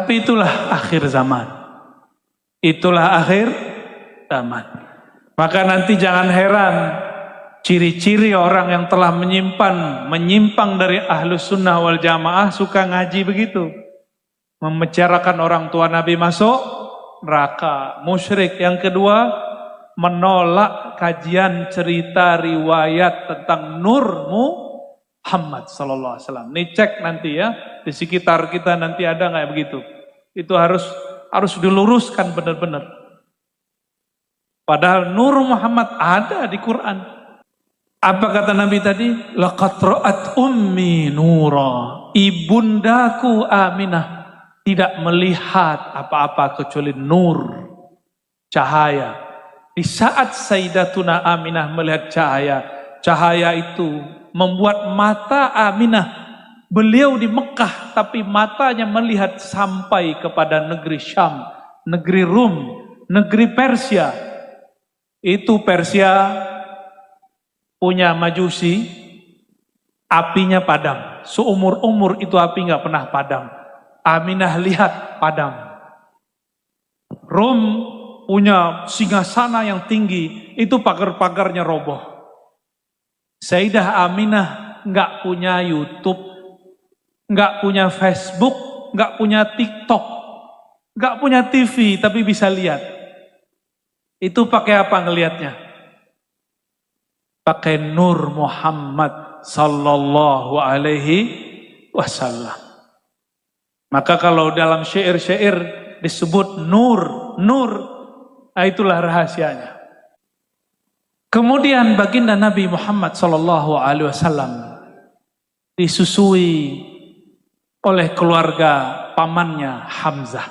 Tapi itulah akhir zaman. Itulah akhir zaman. Maka nanti jangan heran ciri-ciri orang yang telah menyimpang dari Ahlus Sunnah wal Jamaah suka ngaji begitu. Membicarakan orang tua Nabi masuk neraka, musyrik. Yang kedua, menolak kajian cerita riwayat tentang Nur Muhammad sallallahu alaihi wasallam. Nih cek nanti ya, di sekitar kita nanti ada nggak begitu? Itu harus diluruskan benar-benar. Padahal Nur Muhammad ada di Quran. Apa kata Nabi tadi? Laqad ra'at ummi nura. Ibundaku Aminah tidak melihat apa-apa kecuali nur, cahaya. Di saat Sayyidatuna Aminah melihat cahaya itu membuat mata Aminah, beliau di Mekah tapi matanya melihat sampai kepada negeri Syam, negeri Rum, negeri Persia. Itu Persia punya majusi, apinya padam. Seumur-umur itu api nggak pernah padam. Aminah lihat padam. Rum punya singgasana yang tinggi, itu pagar-pagarnya roboh. Sayyidah Aminah nggak punya YouTube, nggak punya Facebook, nggak punya TikTok, nggak punya TV, tapi bisa lihat. Itu pakai apa ngelihatnya? Pakai Nur Muhammad sallallahu alaihi wasallam. Maka kalau dalam syair-syair disebut nur, nah itulah rahasianya. Kemudian baginda Nabi Muhammad sallallahu alaihi wasallam disusui oleh keluarga pamannya Hamzah.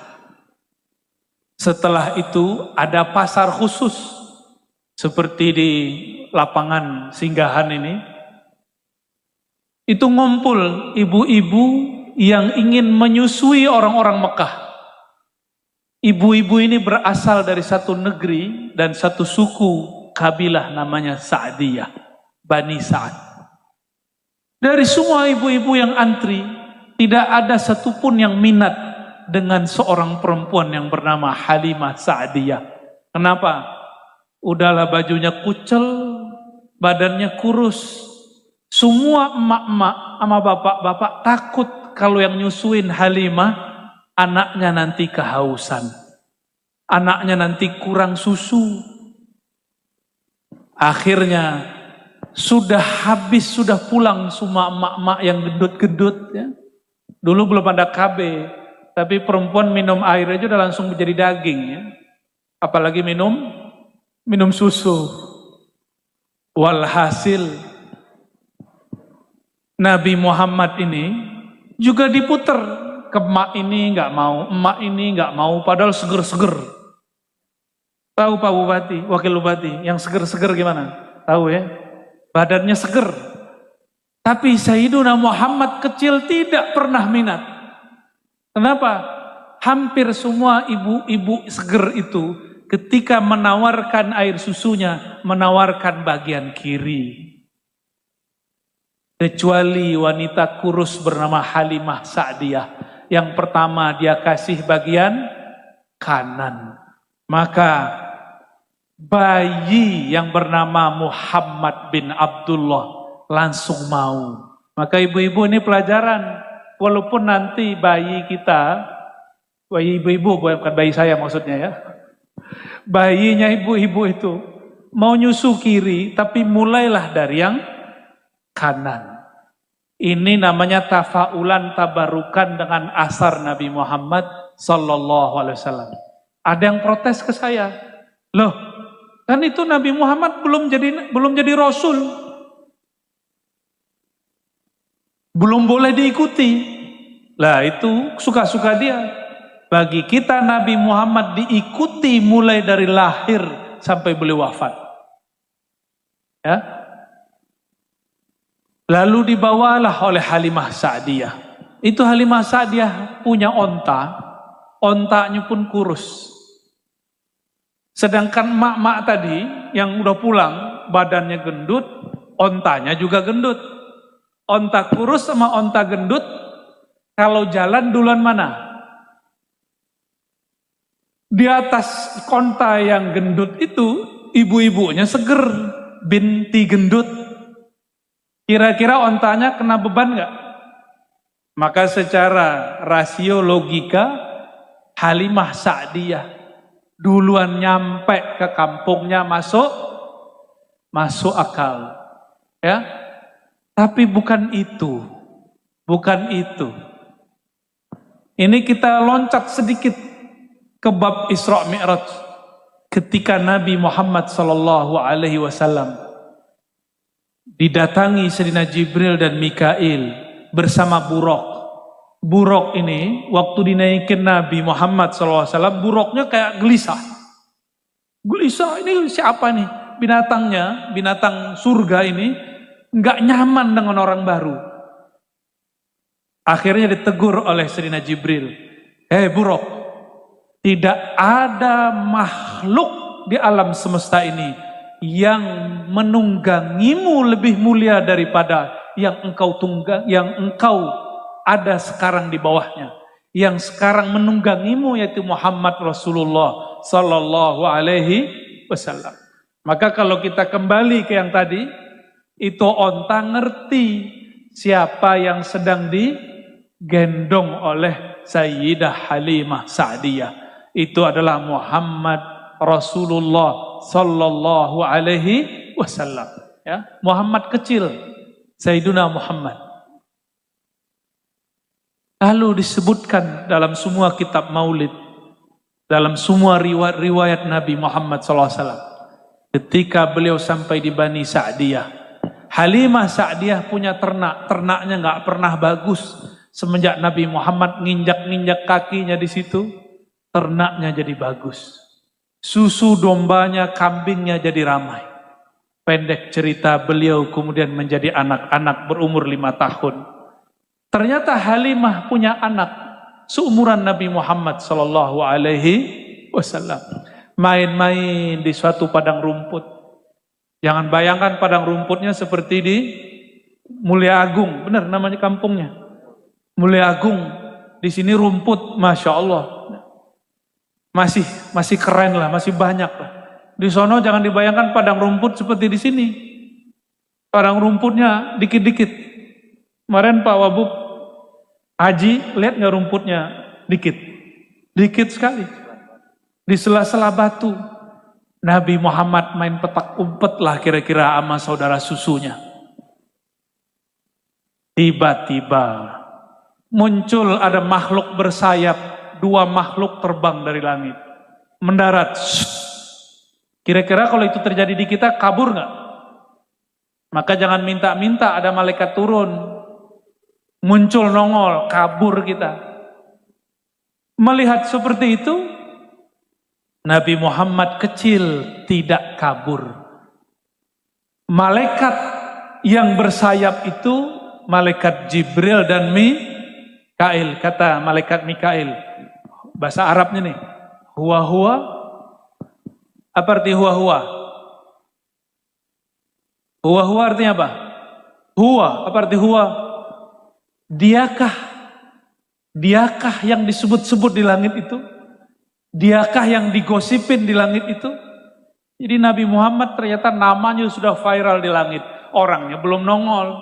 Setelah itu ada pasar khusus seperti di lapangan singgahan ini. Itu ngumpul ibu-ibu yang ingin menyusui orang-orang Mekah. Ibu-ibu ini berasal dari satu negeri dan satu suku kabilah namanya Sa'diyah, Bani Sa'ad. Dari semua ibu-ibu yang antri, tidak ada satupun yang minat dengan seorang perempuan yang bernama Halimah Sa'diyah. Kenapa? Udahlah bajunya kucel, badannya kurus. Semua emak-emak sama bapak-bapak takut kalau yang nyusuin Halimah, anaknya nanti kehausan. Anaknya nanti kurang susu. Akhirnya sudah habis, sudah pulang semua emak-emak yang gendut-gendut. Ya. Dulu belum ada KB, tapi perempuan minum air aja udah langsung menjadi daging. Ya. Apalagi minum susu. Walhasil Nabi Muhammad ini juga diputer ke emak ini nggak mau, emak ini nggak mau, padahal seger-seger. Tahu Pak Bupati, Wakil Bupati, yang seger-seger gimana? Tahu ya? Badannya seger. Tapi Sayyiduna Muhammad kecil tidak pernah minat. Kenapa? Hampir semua ibu-ibu seger itu ketika menawarkan air susunya, menawarkan bagian kiri. Kecuali wanita kurus bernama Halimah Sa'diyah. Yang pertama dia kasih bagian kanan. Maka bayi yang bernama Muhammad bin Abdullah langsung mau. Maka ibu-ibu ini pelajaran. Walaupun nanti bayi kita, bayi ibu-ibu bukan bayi saya maksudnya ya. Bayinya ibu-ibu itu mau nyusu kiri, tapi mulailah dari yang kanan. Ini namanya tafaulan, tabarukan dengan asar Nabi Muhammad sallallahu alaihi wasallam. Ada yang protes ke saya, loh, kan itu Nabi Muhammad belum jadi rasul, belum boleh diikuti. Lah itu suka-suka dia. Bagi kita Nabi Muhammad diikuti mulai dari lahir sampai beliau wafat. Ya. Lalu dibawalah oleh Halimah Sa'diyah. Itu Halimah Sa'diyah punya ontanya pun kurus. Sedangkan emak-emak tadi yang udah pulang, badannya gendut, ontanya juga gendut. Onta kurus sama onta gendut, kalau jalan duluan mana? Di atas konta yang gendut itu, ibu-ibunya seger, binti gendut. Kira-kira ontanya kena beban nggak? Maka secara rasio logika, Halimah Sa'diyah duluan nyampe ke kampungnya masuk akal. Ya, tapi bukan itu. Ini kita loncat sedikit ke bab Isra Mi'raj ketika Nabi Muhammad SAW didatangi Sayyidina Jibril dan Mikail bersama Buraq. Buraq ini waktu dinaikin Nabi Muhammad SAW, buraqnya kayak gelisah. Gelisah, ini siapa nih? Binatangnya, binatang surga ini nggak nyaman dengan orang baru. Akhirnya ditegur oleh Sayyidina Jibril. Buraq, tidak ada makhluk di alam semesta ini yang menunggangimu lebih mulia daripada yang engkau ada sekarang di bawahnya. Yang sekarang menunggangimu yaitu Muhammad Rasulullah Sallallahu Alaihi Wasallam. Maka kalau kita kembali ke yang tadi, itu onta ngerti siapa yang sedang digendong oleh Sayyidah Halimah Sa'diyah. Itu adalah Muhammad Rasulullah Sallallahu Alaihi Wasallam. Ya, Muhammad kecil, Sayyiduna Muhammad. Lalu disebutkan dalam semua kitab maulid, dalam semua riwayat Nabi Muhammad SAW, ketika beliau sampai di Bani Sa'diyah, Halimah Sa'diyah punya ternaknya nggak pernah bagus. Semenjak Nabi Muhammad nginjak kakinya di situ, ternaknya jadi bagus. Susu dombanya, kambingnya jadi ramai. Pendek cerita, beliau kemudian menjadi anak-anak berumur 5 tahun. Ternyata Halimah punya anak seumuran Nabi Muhammad Sallallahu Alaihi Wasallam. Main-main di suatu padang rumput. Jangan bayangkan padang rumputnya seperti di Mulia Agung, benar namanya kampungnya. Mulia Agung. Di sini rumput, masya Allah. Masih keren lah, masih banyak lah. Di sono jangan dibayangkan padang rumput seperti di sini. Padang rumputnya dikit-dikit. Kemarin Pak Wabub Haji, lihat nggak rumputnya dikit? Dikit sekali. Di sela-sela batu. Nabi Muhammad main petak umpet lah kira-kira sama saudara susunya. Tiba-tiba muncul ada makhluk bersayap. 2 makhluk terbang dari langit, mendarat. Kira-kira kalau itu terjadi di kita, kabur nggak? Maka jangan minta-minta ada malaikat turun, muncul nongol, kabur kita. Melihat seperti itu, Nabi Muhammad kecil tidak kabur. Malaikat yang bersayap itu malaikat Jibril dan Mikail. Kata malaikat Mikail, bahasa Arabnya nih, huwa. Apa arti huwa? Huwa artinya apa? Apa arti huwa? Diakah yang disebut-sebut di langit itu? Diakah yang digosipin di langit itu? Jadi Nabi Muhammad ternyata namanya sudah viral di langit, orangnya belum nongol.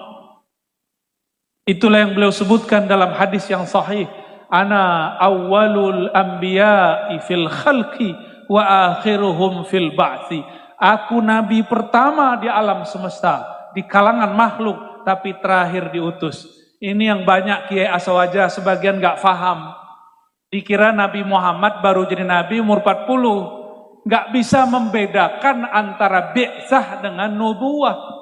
Itulah yang beliau sebutkan dalam hadis yang sahih. Ana awwalul anbiya'i fil khalqi wa akhiruhum fil ba'thi. Aku nabi pertama di alam semesta, di kalangan makhluk, tapi terakhir diutus. Ini yang banyak kiai aswaja sebagian gak faham. Dikira Nabi Muhammad baru jadi nabi umur 40. Gak bisa membedakan antara bi'tsah dengan nubuwah.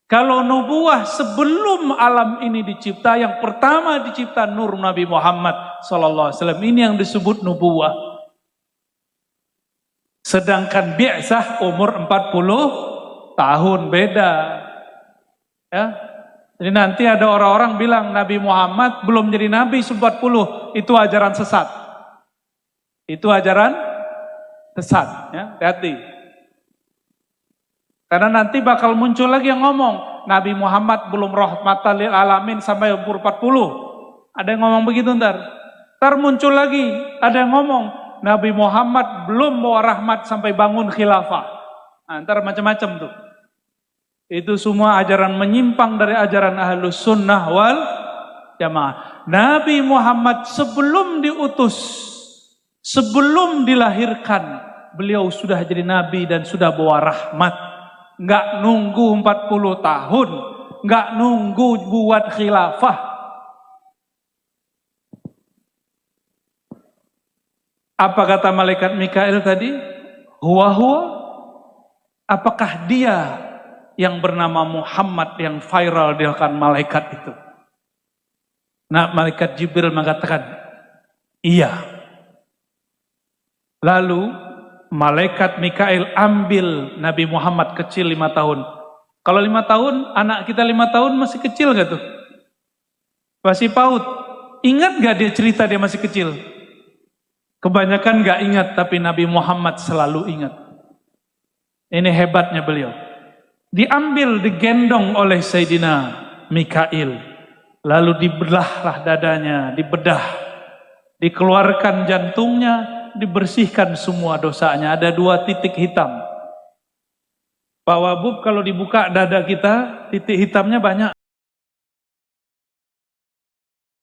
Kalau nubuwah sebelum alam ini dicipta, yang pertama dicipta nur Nabi Muhammad SAW. Ini yang disebut nubuwah. Sedangkan bi'tsah umur 40 tahun, beda. Ya. Jadi nanti ada orang-orang bilang Nabi Muhammad belum jadi nabi 40, itu ajaran sesat. Itu ajaran sesat, ya. Hati-hati. Karena nanti bakal muncul lagi yang ngomong, Nabi Muhammad belum rahmatan lil alamin sampai umur 40. Ada yang ngomong begitu ntar. Ntar muncul lagi, ada yang ngomong, Nabi Muhammad belum bawa rahmat sampai bangun khilafah. Antara macam-macam tuh. Itu semua ajaran menyimpang dari ajaran Ahlus Sunnah wal Jamaah. Nabi Muhammad sebelum diutus, sebelum dilahirkan, beliau sudah jadi nabi dan sudah bawa rahmat. Enggak nunggu 40 tahun, enggak nunggu buat khilafah. Apa kata malaikat Mikail tadi? Huwa. Apakah dia yang bernama Muhammad yang viral di kalangan malaikat itu? Nah, malaikat Jibril mengatakan, iya. Lalu malaikat Mikail ambil Nabi Muhammad kecil 5 tahun. Kalau 5 tahun, anak kita 5 tahun masih kecil gak tuh? Masih PAUD. Ingat gak dia cerita dia masih kecil? Kebanyakan gak ingat, tapi Nabi Muhammad selalu ingat. Ini hebatnya beliau. Diambil, digendong oleh Sayyidina Mikail. Lalu dibelahlah dadanya, dibedah. Dikeluarkan jantungnya, dibersihkan semua dosanya. Ada 2 titik hitam. Pak Wabub kalau dibuka dada kita, titik hitamnya banyak.